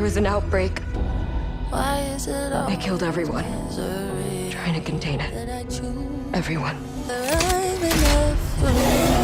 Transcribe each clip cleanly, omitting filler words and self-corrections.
was an outbreak. Why is it They killed everyone, misery trying to contain it. that I choose? Everyone. I'm enough for me.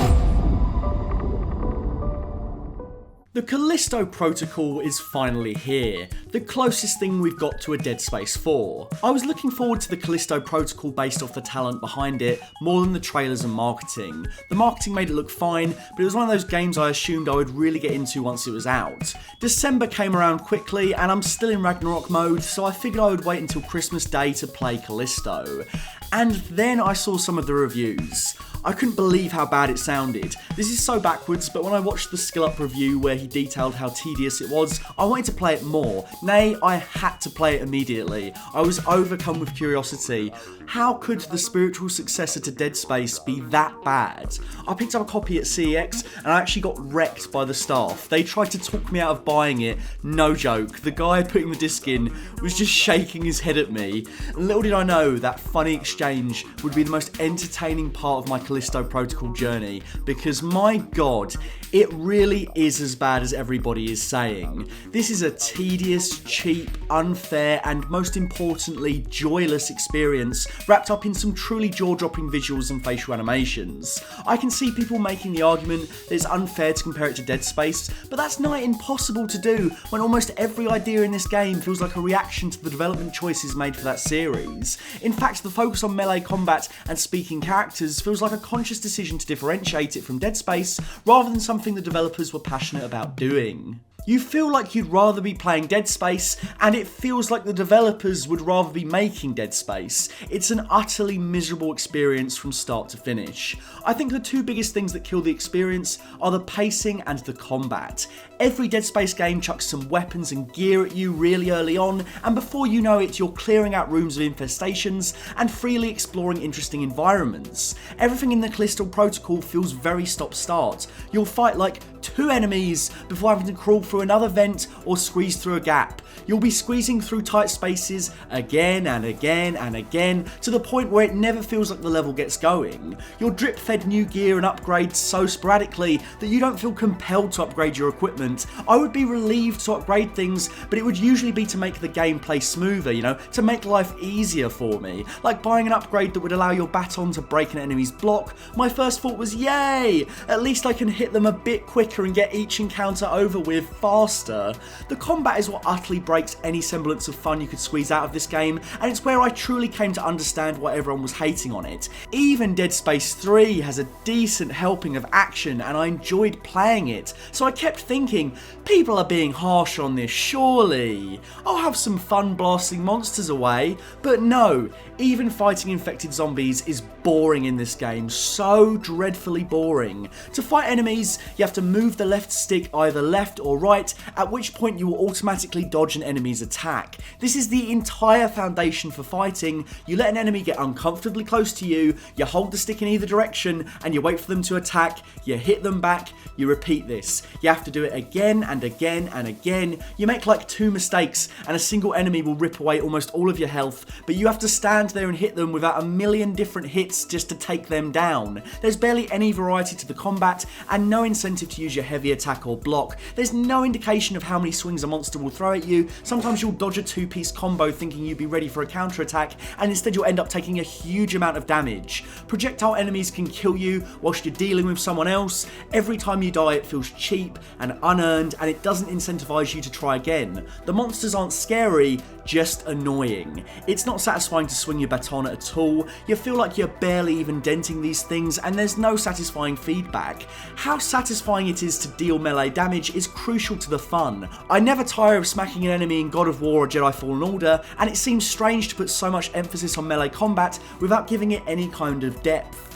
The Callisto Protocol is finally here, the closest thing we've got to a Dead Space 4. I was looking forward to the Callisto Protocol based off the talent behind it, more than the trailers and marketing. The marketing made it look fine, but it was one of those games I assumed I would really get into once it was out. December came around quickly, and I'm still in Ragnarok mode, so I figured I would wait until Christmas Day to play Callisto. And then I saw some of the reviews. I couldn't believe how bad it sounded. This is so backwards, but when I watched the Skill Up review where he detailed how tedious it was, I wanted to play it more. Nay, I had to play it immediately. I was overcome with curiosity. How could the spiritual successor to Dead Space be that bad? I picked up a copy at CEX and I actually got wrecked by the staff. They tried to talk me out of buying it, no joke. The guy putting the disc in was just shaking his head at me. And little did I know that funny exchange would be the most entertaining part of my Callisto Protocol journey, because my god, it really is as bad as everybody is saying. This is a tedious, cheap, unfair, and most importantly, joyless experience wrapped up in some truly jaw-dropping visuals and facial animations. I can see people making the argument that it's unfair to compare it to Dead Space, but that's nigh impossible to do when almost every idea in this game feels like a reaction to the development choices made for that series. In fact, the focus on melee combat and speaking characters feels like a conscious decision to differentiate it from Dead Space rather than something the developers were passionate about doing. You feel like you'd rather be playing Dead Space, and it feels like the developers would rather be making Dead Space. It's an utterly miserable experience from start to finish. I think the two biggest things that kill the experience are the pacing and the combat. Every Dead Space game chucks some weapons and gear at you really early on, and before you know it, you're clearing out rooms of infestations and freely exploring interesting environments. Everything in the Callisto Protocol feels very stop-start. You'll fight like 2 enemies before having to crawl through another vent or squeeze through a gap. You'll be squeezing through tight spaces again and again and again to the point where it never feels like the level gets going. You're drip-fed new gear and upgrades so sporadically that you don't feel compelled to upgrade your equipment. I would be relieved to upgrade things, but it would usually be to make the gameplay smoother, to make life easier for me. Like buying an upgrade that would allow your baton to break an enemy's block. My first thought was, yay! At least I can hit them a bit quicker and get each encounter over with faster. The combat is what utterly breaks any semblance of fun you could squeeze out of this game, and it's where I truly came to understand why everyone was hating on it. Even Dead Space 3 has a decent helping of action, and I enjoyed playing it, so I kept thinking, people are being harsh on this, surely. I'll have some fun blasting monsters away, but no, even fighting infected zombies is boring in this game, so dreadfully boring. To fight enemies, you have to move the left stick either left or right, at which point you will automatically dodge an enemy's attack. This is the entire foundation for fighting. You let an enemy get uncomfortably close to you, you hold the stick in either direction, and you wait for them to attack, you hit them back, you repeat this. You have to do it again and again and again. You make like 2 mistakes and a single enemy will rip away almost all of your health, but you have to stand there and hit them without a million different hits just to take them down. There's barely any variety to the combat and no incentive to use your heavy attack or block. There's no indication of how many swings a monster will throw at you. Sometimes you'll dodge a 2-piece combo thinking you'd be ready for a counter attack, and instead you'll end up taking a huge amount of damage. Projectile enemies can kill you whilst you're dealing with someone else. Every time you die it feels cheap and unearned, and it doesn't incentivize you to try again. The monsters aren't scary, just annoying. It's not satisfying to swing your baton at all. You feel like you're barely even denting these things, and there's no satisfying feedback. How satisfying it is to deal melee damage is crucial to the fun. I never tire of smacking an enemy in God of War or Jedi Fallen Order, and it seems strange to put so much emphasis on melee combat without giving it any kind of depth.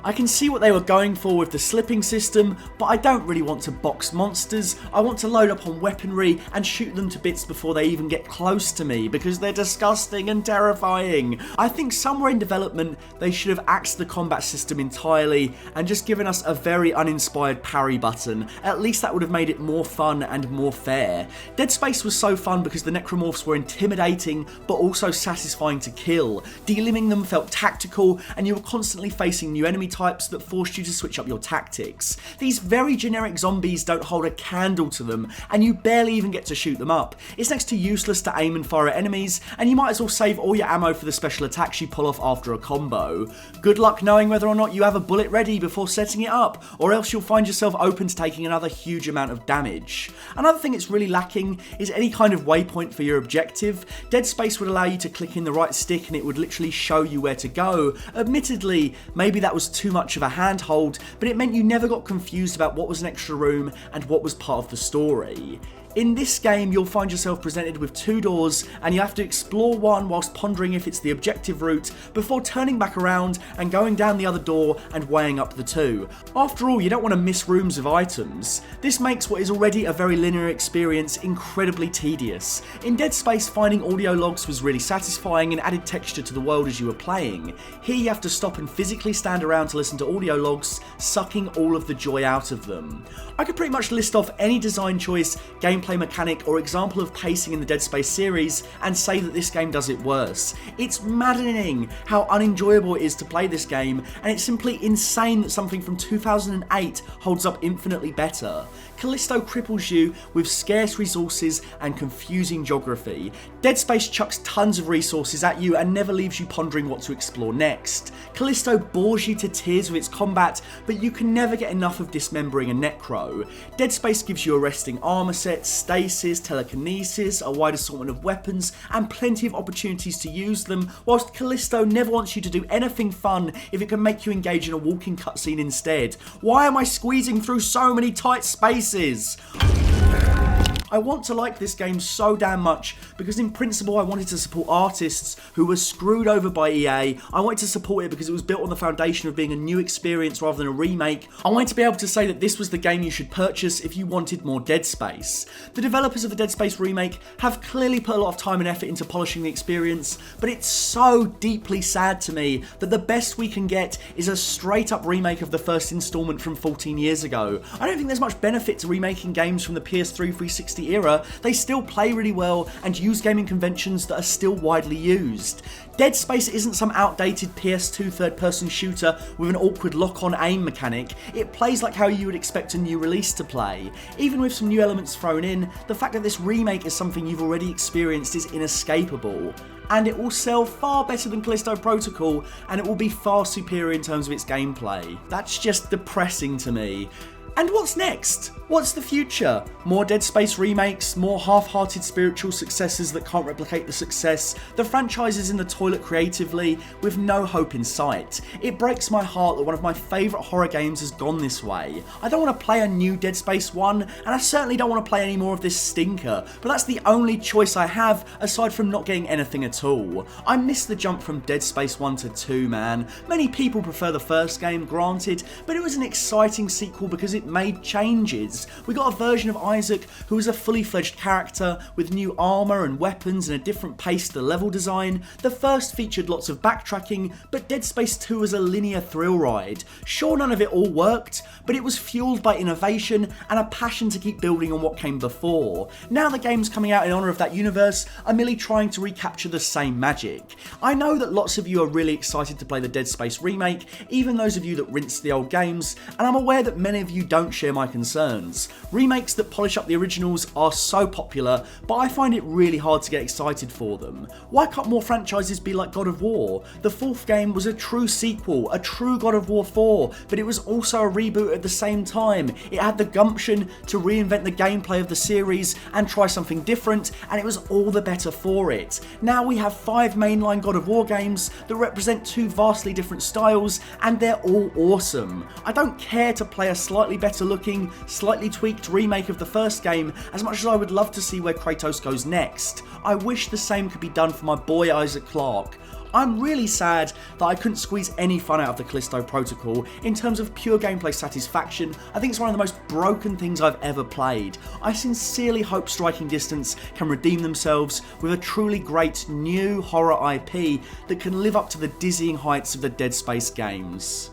I can see what they were going for with the slipping system, but I don't really want to box monsters. I want to load up on weaponry and shoot them to bits before they even get close to me, because they're disgusting and terrifying. I think somewhere in development they should have axed the combat system entirely and just given us a very uninspired parry button. At least that would have made it more fun and more fair. Dead Space was so fun because the necromorphs were intimidating but also satisfying to kill. Delimbing them felt tactical, and you were constantly facing new enemy types that forced you to switch up your tactics. These very generic zombies don't hold a candle to them, and you barely even get to shoot them up. It's next to useless to aim and fire at enemies, and you might as well save all your ammo for the special attacks you pull off after a combo. Good luck knowing whether or not you have a bullet ready before setting it up, or else you'll find yourself open to taking another huge amount of damage. Another thing it's really lacking is any kind of waypoint for your objective. Dead Space would allow you to click in the right stick and it would literally show you where to go. Admittedly, maybe that was too much of a handhold, but it meant you never got confused about what was an extra room and what was part of the story. In this game, you'll find yourself presented with two doors, and you have to explore one whilst pondering if it's the objective route, before turning back around and going down the other door and weighing up the two. After all, you don't want to miss rooms of items. This makes what is already a very linear experience incredibly tedious. In Dead Space, finding audio logs was really satisfying and added texture to the world as you were playing. Here you have to stop and physically stand around to listen to audio logs, sucking all of the joy out of them. I could pretty much list off any design choice, gameplay mechanic or example of pacing in the Dead Space series and say that this game does it worse. It's maddening how unenjoyable it is to play this game, and it's simply insane that something from 2008 holds up infinitely better. Callisto cripples you with scarce resources and confusing geography. Dead Space chucks tons of resources at you and never leaves you pondering what to explore next. Callisto bores you to tears with its combat, but you can never get enough of dismembering a necro. Dead Space gives you a resting armor set, stasis, telekinesis, a wide assortment of weapons, and plenty of opportunities to use them, whilst Callisto never wants you to do anything fun if it can make you engage in a walking cutscene instead. Why am I squeezing through so many tight spaces? I want to like this game so damn much because in principle I wanted to support artists who were screwed over by EA. I wanted to support it because it was built on the foundation of being a new experience rather than a remake. I wanted to be able to say that this was the game you should purchase if you wanted more Dead Space. The developers of the Dead Space remake have clearly put a lot of time and effort into polishing the experience, but it's so deeply sad to me that the best we can get is a straight up remake of the first installment from 14 years ago. I don't think there's much benefit to remaking games from the PS3 360 era. They still play really well and use gaming conventions that are still widely used. Dead Space isn't some outdated PS2 third-person shooter with an awkward lock-on aim mechanic. It plays like how you would expect a new release to play. Even with some new elements thrown in, the fact that this remake is something you've already experienced is inescapable. And it will sell far better than Callisto Protocol, and it will be far superior in terms of its gameplay. That's just depressing to me. And what's next? What's the future? More Dead Space remakes, more half-hearted spiritual successors that can't replicate the success, the franchise is in the toilet creatively, with no hope in sight. It breaks my heart that one of my favourite horror games has gone this way. I don't want to play a new Dead Space 1, and I certainly don't want to play any more of this stinker, but that's the only choice I have aside from not getting anything at all. I miss the jump from Dead Space 1 to 2, man. Many people prefer the first game, granted, but it was an exciting sequel because it made changes. We got a version of Isaac who was a fully fledged character with new armour and weapons and a different pace to the level design. The first featured lots of backtracking, but Dead Space 2 was a linear thrill ride. Sure, none of it all worked, but it was fueled by innovation and a passion to keep building on what came before. Now the games coming out in honour of that universe are merely trying to recapture the same magic. I know that lots of you are really excited to play the Dead Space remake, even those of you that rinsed the old games, and I'm aware that many of you don't share my concerns. Remakes that polish up the originals are so popular, but I find it really hard to get excited for them. Why can't more franchises be like God of War? The fourth game was a true sequel, a true God of War 4, but it was also a reboot at the same time. It had the gumption to reinvent the gameplay of the series and try something different, and it was all the better for it. Now we have 5 mainline God of War games that represent 2 vastly different styles, and they're all awesome. I don't care to play a slightly better looking, slightly tweaked remake of the first game as much as I would love to see where Kratos goes next. I wish the same could be done for my boy Isaac Clarke. I'm really sad that I couldn't squeeze any fun out of the Callisto Protocol. In terms of pure gameplay satisfaction, I think it's one of the most broken things I've ever played. I sincerely hope Striking Distance can redeem themselves with a truly great new horror IP that can live up to the dizzying heights of the Dead Space games.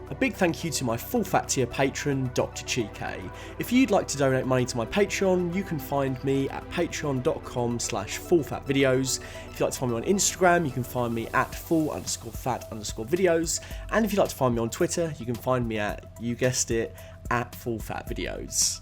A big thank you to my full fat tier patron, Dr. Chike. If you'd like to donate money to my Patreon, you can find me at patreon.com/fullfatvideos. If you'd like to find me on Instagram, you can find me at full_fat_videos. And if you'd like to find me on Twitter, you can find me at, you guessed it, at fullfatvideos.